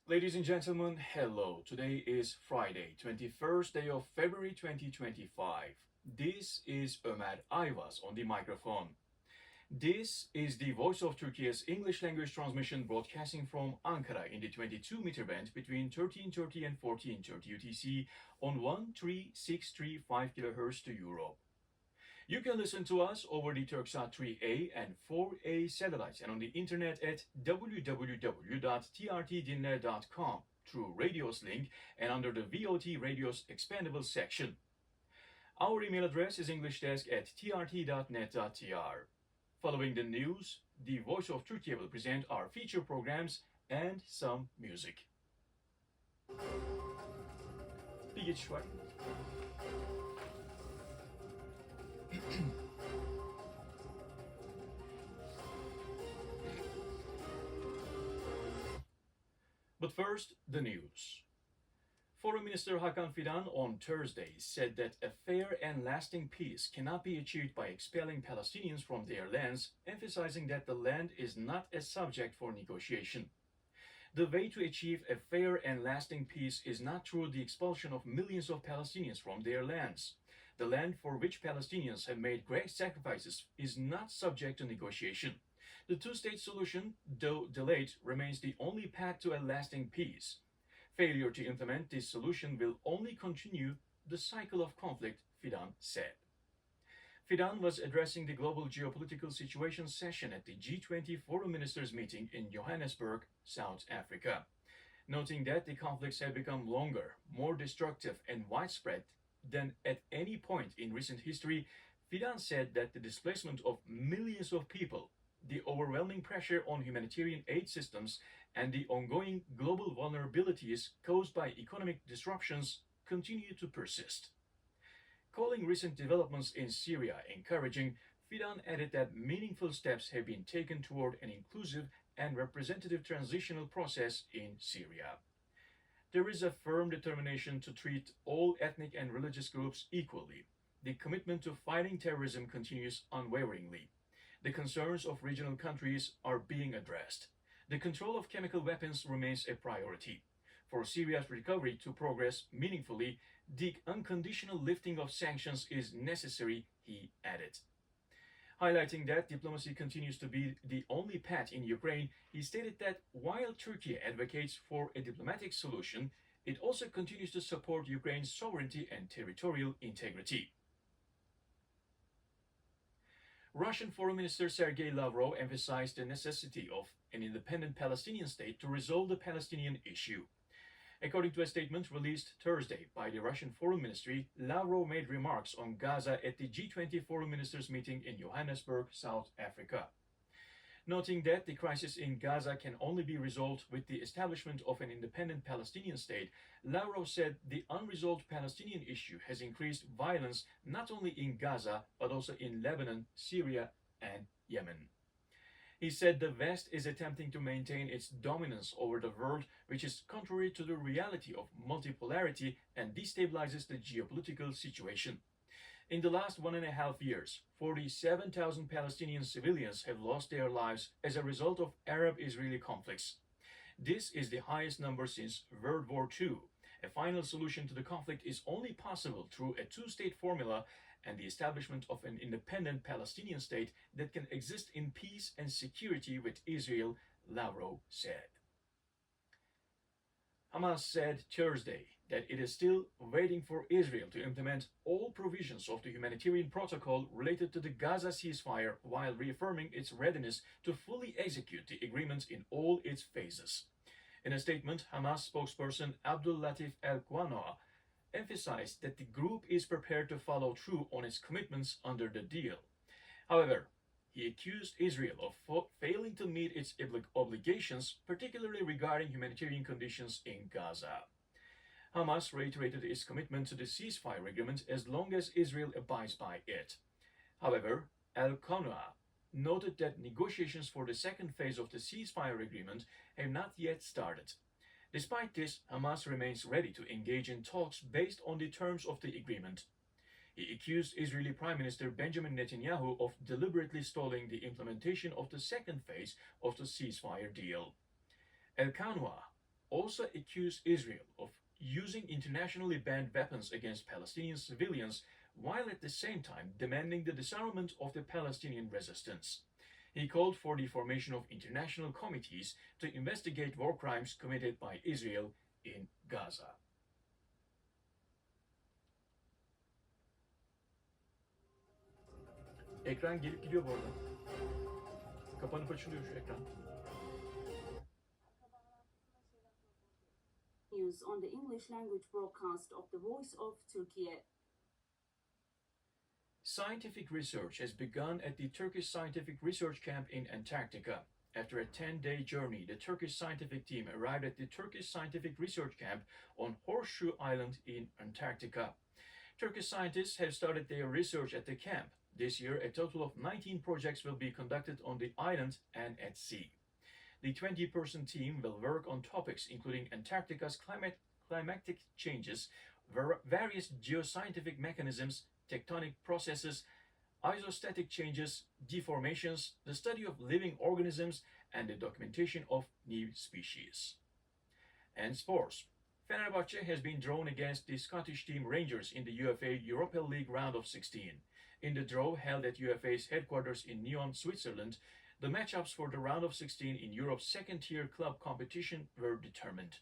Ladies and gentlemen, hello. Today is Friday, 21st day of February 2025. This is Ömer Ayvaz on the microphone. This is the Voice of Turkiye's English language transmission broadcasting from Ankara in the 22-meter band between 1330 and 1430 UTC on 13635 kHz to Europe. You can listen to us over the Turksat 3A and 4A satellites and on the internet at www.trtdinler.com through Radios link and under the VOT Radios Expandable section. Our email address is englishdesk@trt.net.tr. Following the news, the Voice of Turkey will present our feature programs and some music. Bir geçiş var. But first, the news. Foreign Minister Hakan Fidan on Thursday said that a fair and lasting peace cannot be achieved by expelling Palestinians from their lands, emphasizing that the land is not a subject for negotiation. The way to achieve a fair and lasting peace is not through the expulsion of millions of Palestinians from their lands. The land for which Palestinians have made great sacrifices is not subject to negotiation. The two-state solution, though delayed, remains the only path to a lasting peace. Failure to implement this solution will only continue the cycle of conflict, Fidan said. Fidan was addressing the global geopolitical situation session at the G20 Foreign Ministers meeting in Johannesburg, South Africa, noting that the conflicts have become longer, more destructive, and widespread than at any point in recent history. Fidan said that the displacement of millions of people, the overwhelming pressure on humanitarian aid systems, and the ongoing global vulnerabilities caused by economic disruptions continue to persist. Calling recent developments in Syria encouraging, Fidan added that meaningful steps have been taken toward an inclusive and representative transitional process in Syria. There is a firm determination to treat all ethnic and religious groups equally. The commitment to fighting terrorism continues unwaveringly. The concerns of regional countries are being addressed. The control of chemical weapons remains a priority. For Syria's recovery to progress meaningfully, the unconditional lifting of sanctions is necessary, he added. Highlighting that diplomacy continues to be the only path in Ukraine, he stated that while Turkey advocates for a diplomatic solution, it also continues to support Ukraine's sovereignty and territorial integrity. Russian Foreign Minister Sergei Lavrov emphasized the necessity of an independent Palestinian state to resolve the Palestinian issue. According to a statement released Thursday by the Russian Foreign Ministry, Lavrov made remarks on Gaza at the G20 Foreign Ministers meeting in Johannesburg, South Africa. Noting that the crisis in Gaza can only be resolved with the establishment of an independent Palestinian state, Lavrov said the unresolved Palestinian issue has increased violence not only in Gaza but also in Lebanon, Syria, and Yemen. He said the West is attempting to maintain its dominance over the world, which is contrary to the reality of multipolarity and destabilizes the geopolitical situation. In the last 1.5 years, 47,000 Palestinian civilians have lost their lives as a result of Arab-Israeli conflicts. This is the highest number since World War II. A final solution to the conflict is only possible through a two-state formula and the establishment of an independent Palestinian state that can exist in peace and security with Israel, Lavrov said. Hamas said Thursday that it is still waiting for Israel to implement all provisions of the humanitarian protocol related to the Gaza ceasefire while reaffirming its readiness to fully execute the agreement in all its phases. In a statement, Hamas spokesperson Abdul Latif al-Qanoa emphasized that the group is prepared to follow through on its commitments under the deal. However, he accused Israel of failing to meet its obligations, particularly regarding humanitarian conditions in Gaza. Hamas reiterated its commitment to the ceasefire agreement as long as Israel abides by it. However, al-Qanoa noted that negotiations for the second phase of the ceasefire agreement have not yet started. Despite this, Hamas remains ready to engage in talks based on the terms of the agreement. He accused Israeli Prime Minister Benjamin Netanyahu of deliberately stalling the implementation of the second phase of the ceasefire deal. El-Qanoa also accused Israel of using internationally banned weapons against Palestinian civilians while at the same time demanding the disarmament of the Palestinian resistance. He called for the formation of international committees to investigate war crimes committed by Israel in Gaza. Ekran gelip gidiyor bu arada. Kapanıp açılıyor şu ekran. News on the English language broadcast of the Voice of Turkiye. Scientific research has begun at the Turkish Scientific Research Camp in Antarctica. After a 10-day journey, the Turkish scientific team arrived at the Turkish Scientific Research Camp on Horseshoe Island in Antarctica. Turkish scientists have started their research at the camp. This year, a total of 19 projects will be conducted on the island and at sea. The 20-person team will work on topics including Antarctica's climatic changes, various geoscientific mechanisms, tectonic processes, isostatic changes, deformations, the study of living organisms, and the documentation of new species. And sports. Fenerbahce has been drawn against the Scottish team Rangers in the UEFA Europa League round of 16. In the draw held at UFA's headquarters in Nyon, Switzerland, the matchups for the round of 16 in Europe's second-tier club competition were determined.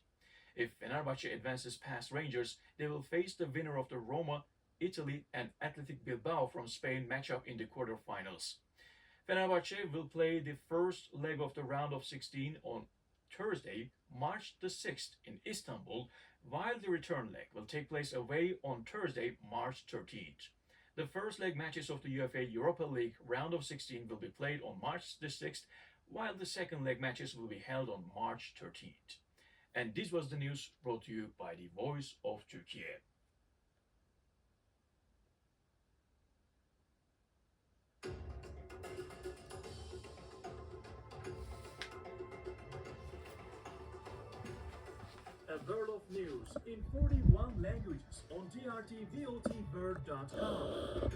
If Fenerbahce advances past Rangers, they will face the winner of the Roma, Italy, and Athletic Bilbao from Spain matchup in the quarterfinals. Fenerbahce will play the first leg of the round of 16 on Thursday, March the 6th in Istanbul, while the return leg will take place away on Thursday, March 13th. The first leg matches of the UEFA Europa League round of 16 will be played on March the 6th, while the second leg matches will be held on March 13th. And this was the news brought to you by the Voice of Turkiye. A world of news in 41 languages on trtvotworld.com.